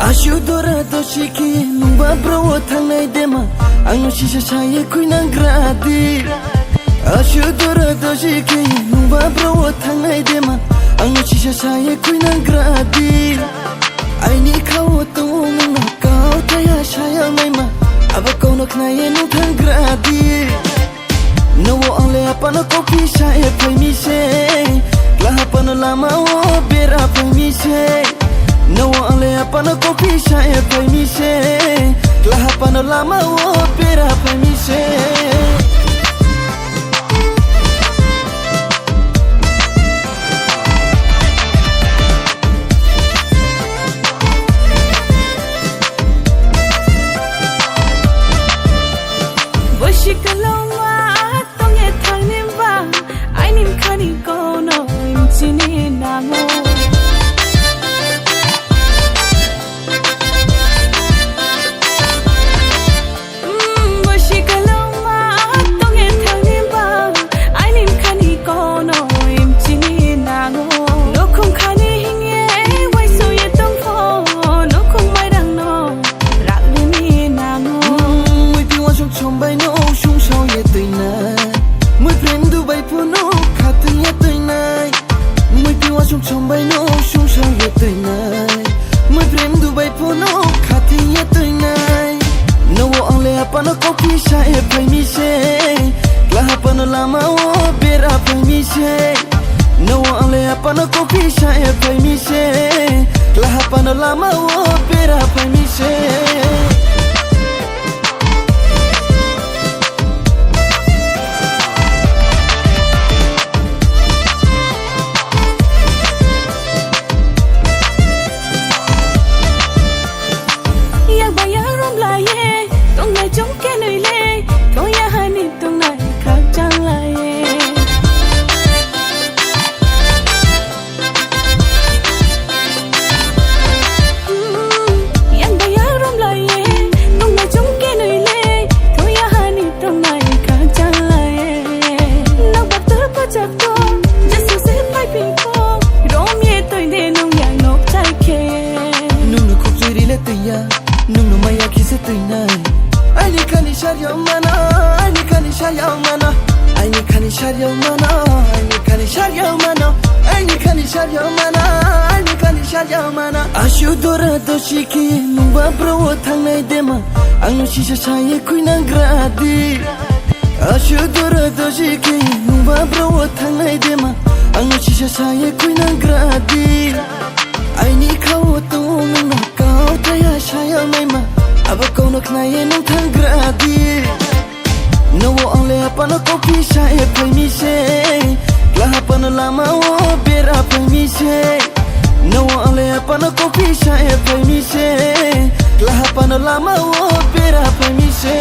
Ashudora doshiki nuba bro thangnai dema angno shisha chaye kuinang gradi Ashudora doshiki nuba bro thangnai dema angno shisha chaye kuinang gradi Aini khawo to mungna kau taya shaya maima aba kono knaye nu thang gradi No ole apana kopi shaye phai mi se la apana lama o bera phai mi se No ole apana kopi shaye phai mi se la apana lama o bera phai mi se Shikaloma tonge thanimba ainim khani kono imchini namo Shikaloma tonge thanimba ainim khani kono imchini namo Lokhum khani hingye waiso ye tongpho lokhum mai dang no rakni namo Mui pi wa shong chong bai no Mui prem du bai puno khatu ye tui nai Mui pi wa shong chong bai no shong shong ye tui nai Mui prem du bai puno khatu ye tui nai No wo ole apana kopi sha e phai mi se la apana lama o bera phai mi se No wo ole apana kopi sha e phai mi se la apana lama o bera phai mi se Nung no maya kise tui nai Aini khani sharyao mana Aini khani sharyao mana Aini khani sharyao mana Aini khani sharyao mana Aini khani sharyao mana Aini khani sharyao mana Ashudora doshiki nuba bro thangnai dema angno shisha chaye kuinang gradi Ashudora doshiki nuba bro thangnai dema angno shisha chaye kuinang gradi Aini khawo to mungna kau taya shaya maima aba kono knaye nu thang gradi No wo ole apana kopi shaye phai mi se la apana lama o bera phai mi se No wo ole apana kopi shaye phai mi se la apana lama o bera phai mi se